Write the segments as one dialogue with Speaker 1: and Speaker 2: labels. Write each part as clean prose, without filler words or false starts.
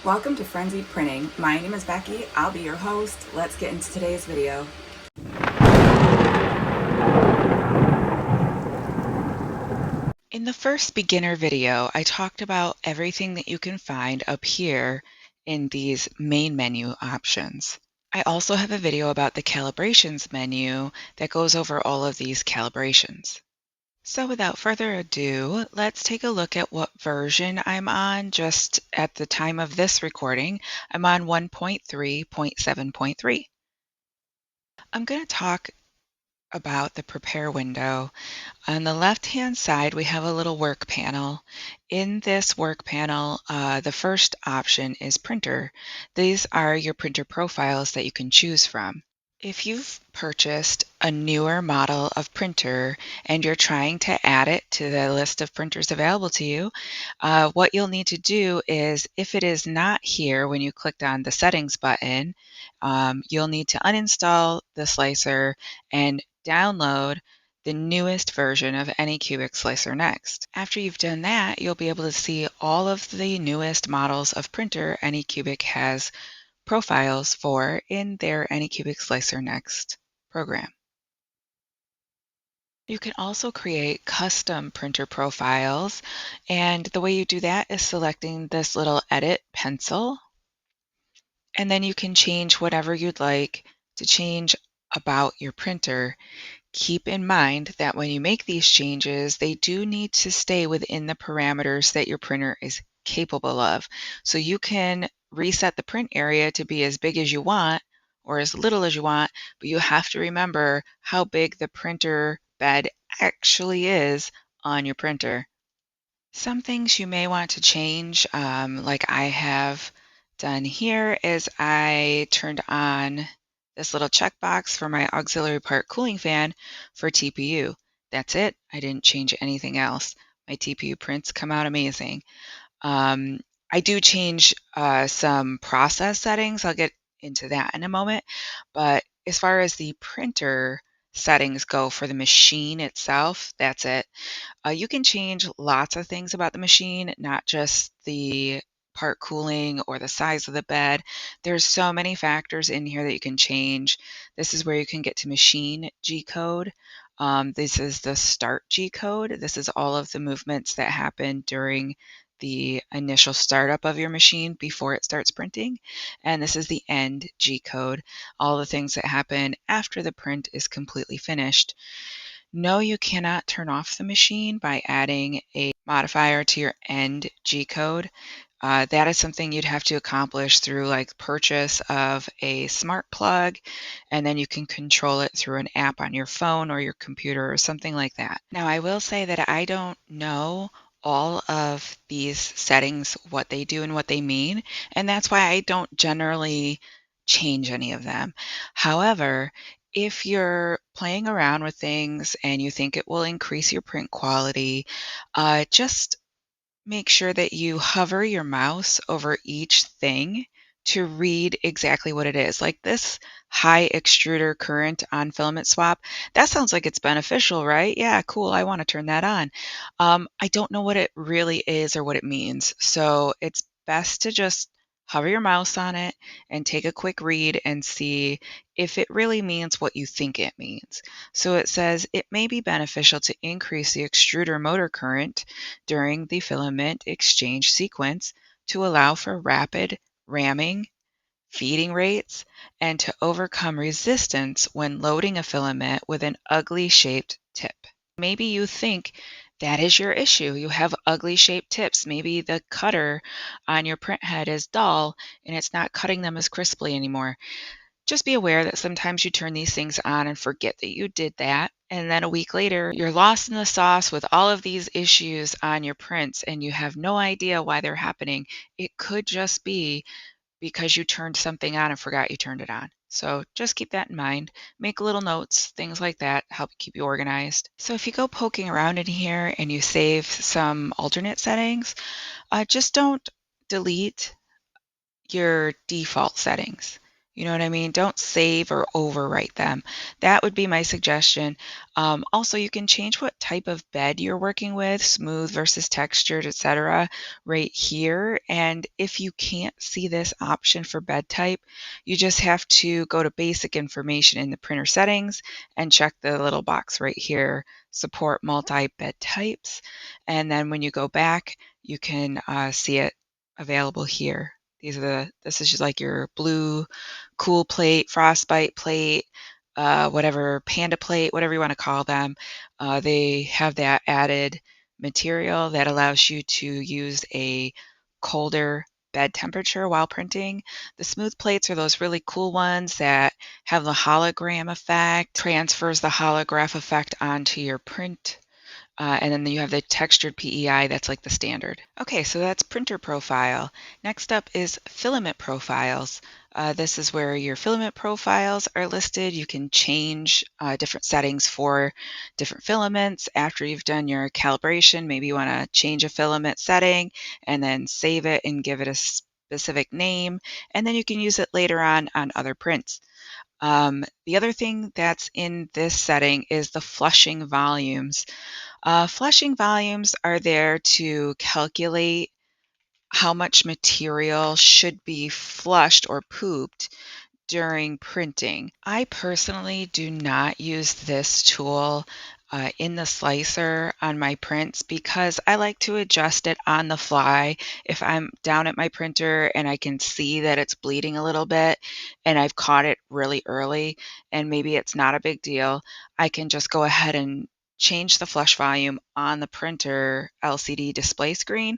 Speaker 1: Welcome to Frenzied Printing. My name is Becky. I'll be your host. Let's get into today's video. In the first beginner video, I talked about everything that you can find up here in these main menu options. I also have a video about the calibrations menu that goes over all of these calibrations. So without further ado, let's take a look at what version I'm on. Just at the time of this recording, I'm on 1.3.7.3. I'm going to talk about the prepare window. On the left-hand side, we have a little work panel. In this work panel, the first option is printer. These are your printer profiles that you can choose from. If you've purchased a newer model of printer and you're trying to add it to the list of printers available to you, what you'll need to do is, if it is not here when you clicked on the settings button, you'll need to uninstall the slicer and download the newest version of Anycubic Slicer Next. After you've done that, you'll be able to see all of the newest models of printer Anycubic has profiles for in their Anycubic Slicer Next program. You can also create custom printer profiles, and the way you do that is selecting this little edit pencil, and then you can change whatever you'd like to change about your printer. Keep in mind that when you make these changes, they do need to stay within the parameters that your printer is capable of. So you can reset the print area to be as big as you want or as little as you want, but you have to remember how big the printer bed actually is on your printer. Some things you may want to change, like I have done here, is I turned on this little checkbox for my auxiliary part cooling fan for TPU. That's it. I didn't change anything else. My TPU prints come out amazing. I do change some process settings. I'll get into that in a moment. But as far as the printer settings go for the machine itself, that's it. You can change lots of things about the machine, not just the part cooling or the size of the bed. There's so many factors in here that you can change. This is where you can get to machine G-code. This is the start G-code. This is all of the movements that happen during the initial startup of your machine before it starts printing. And this is the end G-code, all the things that happen after the print is completely finished. No, you cannot turn off the machine by adding a modifier to your end G-code. That is something you'd have to accomplish through like purchase of a smart plug, and then you can control it through an app on your phone or your computer or something like that. Now, I will say that I don't know all of these settings, what they do and what they mean, and that's why I don't generally change any of them. However, if you're playing around with things and you think it will increase your print quality, just make sure that you hover your mouse over each thing to read exactly what it is. Like this high extruder current on filament swap, that sounds like it's beneficial, right? Yeah, cool. I want to turn that on. I don't know what it really is or what it means. So it's best to just hover your mouse on it and take a quick read and see if it really means what you think it means. So it says it may be beneficial to increase the extruder motor current during the filament exchange sequence to allow for rapid ramming, feeding rates, and to overcome resistance when loading a filament with an ugly shaped tip. Maybe you think that is your issue. You have ugly shaped tips. Maybe the cutter on your print head is dull and it's not cutting them as crisply anymore. Just be aware that sometimes you turn these things on and forget that you did that. And then a week later, you're lost in the sauce with all of these issues on your prints and you have no idea why they're happening. It could just be because you turned something on and forgot you turned it on. So just keep that in mind. Make little notes, things like that help keep you organized. So if you go poking around in here and you save some alternate settings, just don't delete your default settings. You know what I mean? Don't save or overwrite them. That would be my suggestion. Also, you can change what type of bed you're working with, smooth versus textured, etc., right here. And if you can't see this option for bed type, you just have to go to basic information in the printer settings and check the little box right here, support multi-bed types. And then when you go back, you can see it available here. This is just like your blue cool plate, frostbite plate, whatever, panda plate, whatever you want to call them. They have that added material that allows you to use a colder bed temperature while printing. The smooth plates are those really cool ones that have the hologram effect, transfers the holograph effect onto your print. And then you have the textured PEI, that's like the standard. Okay, so that's printer profile. Next up is filament profiles. This is where your filament profiles are listed. You can change different settings for different filaments. After you've done your calibration, maybe you want to change a filament setting and then save it and give it a specific name. And then you can use it later on other prints. The other thing that's in this setting is the flushing volumes. Flushing volumes are there to calculate how much material should be flushed or pooped during printing. I personally do not use this tool in the slicer on my prints because I like to adjust it on the fly. If I'm down at my printer and I can see that it's bleeding a little bit and I've caught it really early and maybe it's not a big deal, I can just go ahead and change the flush volume on the printer LCD display screen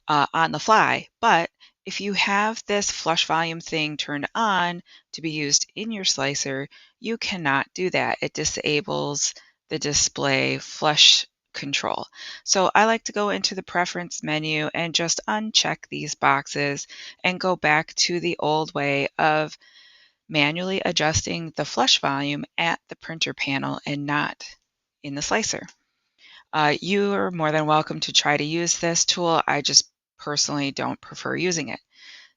Speaker 1: on the fly. But if you have this flush volume thing turned on to be used in your slicer, you cannot do that. It disables the display flush control. So I like to go into the preference menu and just uncheck these boxes and go back to the old way of manually adjusting the flush volume at the printer panel and not in the slicer. You are more than welcome to try to use this tool. I just personally don't prefer using it.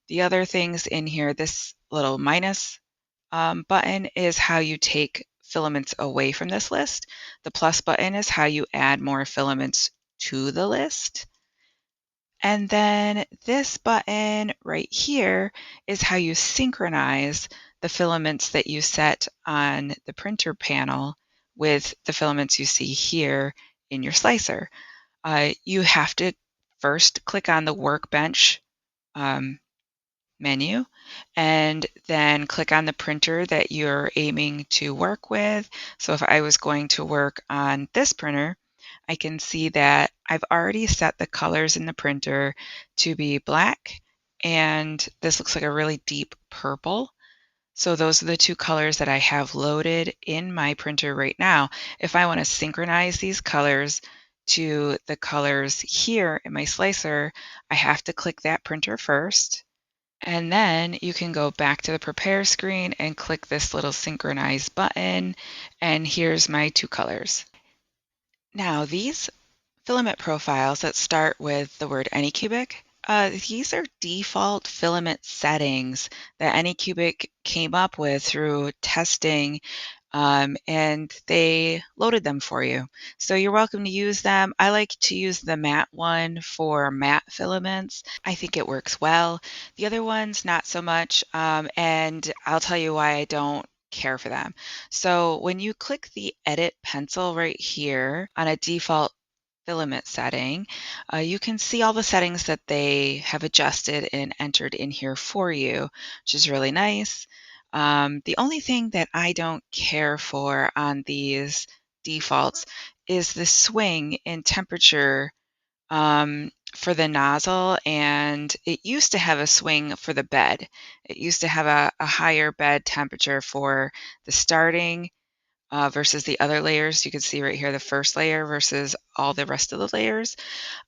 Speaker 1: The other things in here, this little minus button is how you take filaments away from this list. The plus button is how you add more filaments to the list. And then this button right here is how you synchronize the filaments that you set on the printer panel with the filaments you see here in your slicer. You have to first click on the workbench um, menu and then click on the printer that you're aiming to work with. So if I was going to work on this printer, I can see that I've already set the colors in the printer to be black, and this looks like a really deep purple. So those are the two colors that I have loaded in my printer right now. If I want to synchronize these colors to the colors here in my slicer, I have to click that printer first. And then you can go back to the prepare screen and click this little synchronize button. And here's my two colors. Now these filament profiles that start with the word Anycubic, these are default filament settings that Anycubic came up with through testing, and they loaded them for you. So you're welcome to use them. I like to use the matte one for matte filaments. I think it works well. The other ones, not so much, and I'll tell you why I don't care for them. So when you click the edit pencil right here on a default filament setting, you can see all the settings that they have adjusted and entered in here for you, which is really nice. The only thing that I don't care for on these defaults is the swing in temperature for the nozzle, and it used to have a swing for the bed. It used to have a higher bed temperature for the starting versus the other layers. You can see right here the first layer versus all the rest of the layers.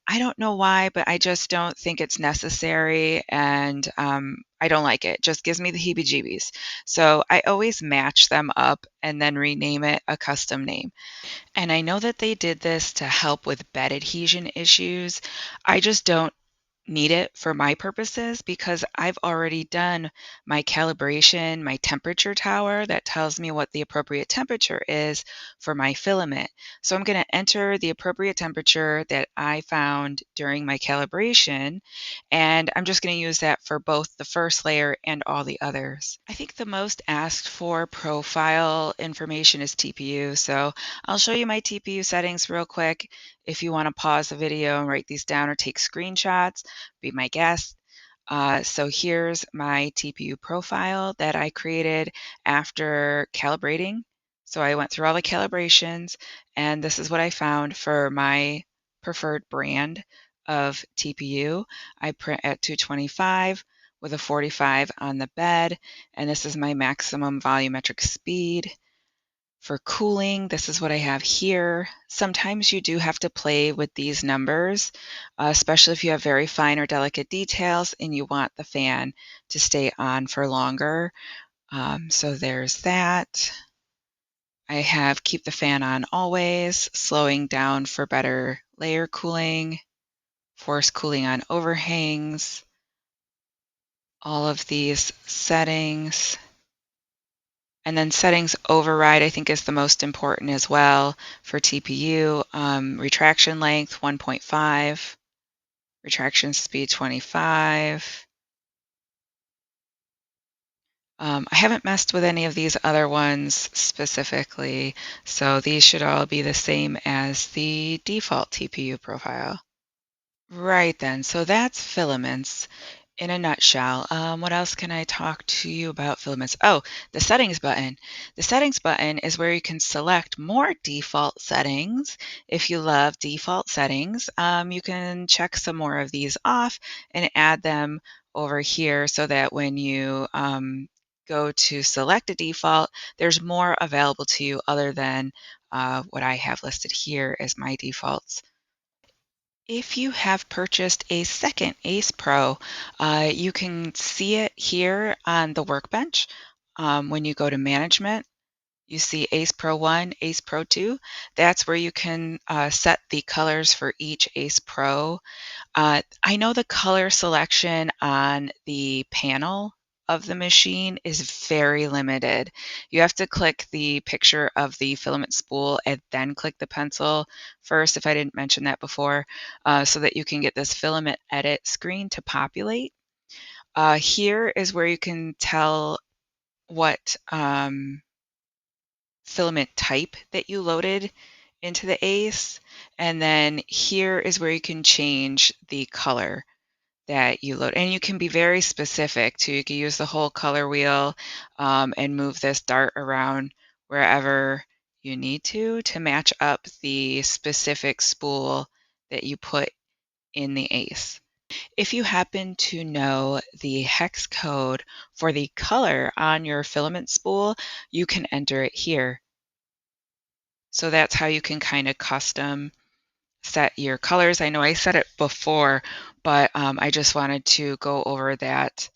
Speaker 1: I don't know why, but I just don't think it's necessary, and I don't like it. It just gives me the heebie-jeebies. So I always match them up and then rename it a custom name. And I know that they did this to help with bed adhesion issues. I just don't need it for my purposes because I've already done my calibration, my temperature tower that tells me what the appropriate temperature is for my filament. So I'm going to enter the appropriate temperature that I found during my calibration, and I'm just going to use that for both the first layer and all the others. I think the most asked for profile information is TPU, so I'll show you my TPU settings real quick. If you want to pause the video and write these down or take screenshots, be my guest. So here's my TPU profile that I created after calibrating. So I went through all the calibrations, and this is what I found for my preferred brand of TPU. I print at 225 with a 45 on the bed, and this is my maximum volumetric speed. For cooling, this is what I have here. Sometimes you do have to play with these numbers, especially if you have very fine or delicate details and you want the fan to stay on for longer. So there's that. I have keep the fan on always, slowing down for better layer cooling, force cooling on overhangs, all of these settings. And then settings override, I think, is the most important as well for TPU. Retraction length 1.5, retraction speed 25. I haven't messed with any of these other ones specifically, so these should all be the same as the default TPU profile. Right then, so that's filaments in a nutshell. What else can I talk to you about filaments? Oh, the settings button. The settings button is where you can select more default settings. If you love default settings, you can check some more of these off and add them over here so that when you go to select a default, there's more available to you other than what I have listed here as my defaults. If you have purchased a second ACE Pro, you can see it here on the workbench. When you go to Management, you see ACE Pro 1, ACE Pro 2. That's where you can set the colors for each ACE Pro. I know the color selection on the panel of the machine is very limited. You have to click the picture of the filament spool and then click the pencil first, if I didn't mention that before, so that you can get this filament edit screen to populate. Here is where you can tell what filament type that you loaded into the ACE, and then here is where you can change the color that you load. And you can be very specific too. You can use the whole color wheel and move this dart around wherever you need to match up the specific spool that you put in the ACE. If you happen to know the hex code for the color on your filament spool, you can enter it here. So that's how you can kind of custom set your colors. I know I said it before, but I just wanted to go over that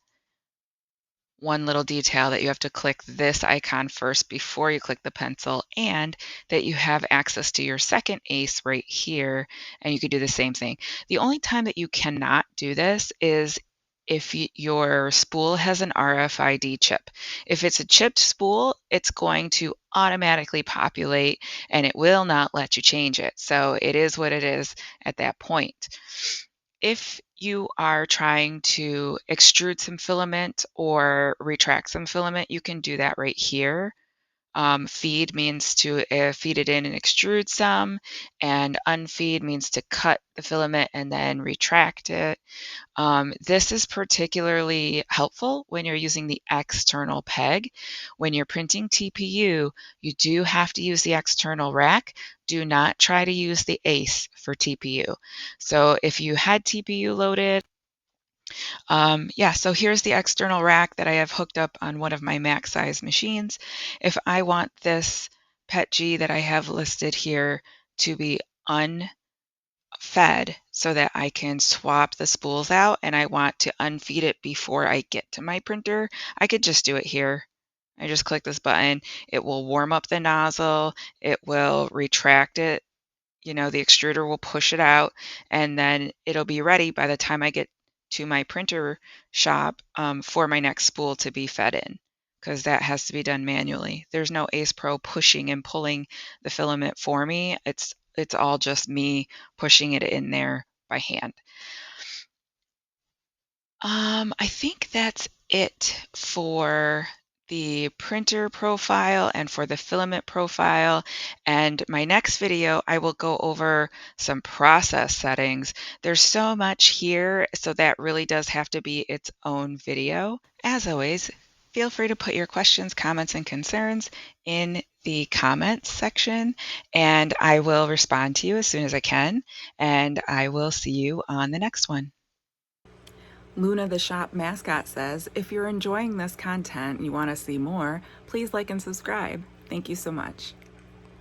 Speaker 1: one little detail that you have to click this icon first before you click the pencil, and that you have access to your second ACE right here, and you could do the same thing. The only time that you cannot do this is if your spool has an RFID chip. If it's a chipped spool, it's going to automatically populate and it will not let you change it. So it is what it is at that point. If you are trying to extrude some filament or retract some filament, you can do that right here. Feed means to feed it in and extrude some, and unfeed means to cut the filament and then retract it. This is particularly helpful when you're using the external peg. When you're printing TPU, you do have to use the external rack. Do not try to use the ACE for TPU. So if you had TPU loaded, yeah, so here's the external rack that I have hooked up on one of my max size machines. If I want this PETG that I have listed here to be unfed so that I can swap the spools out and I want to unfeed it before I get to my printer, I could just do it here. I just click this button. It will warm up the nozzle. It will retract it. You know, the extruder will push it out and then it'll be ready by the time I get to my printer shop for my next spool to be fed in, because that has to be done manually. There's no Ace Pro pushing and pulling the filament for me. It's all just me pushing it in there by hand. I think that's it for the printer profile and for the filament profile. And my next video, I will go over some process settings. There's so much here, so that really does have to be its own video. As always, feel free to put your questions, comments, and concerns in the comments section, and I will respond to you as soon as I can. And I will see you on the next one.
Speaker 2: Luna the shop mascot says, if you're enjoying this content and you want to see more, please like and subscribe. Thank you so much.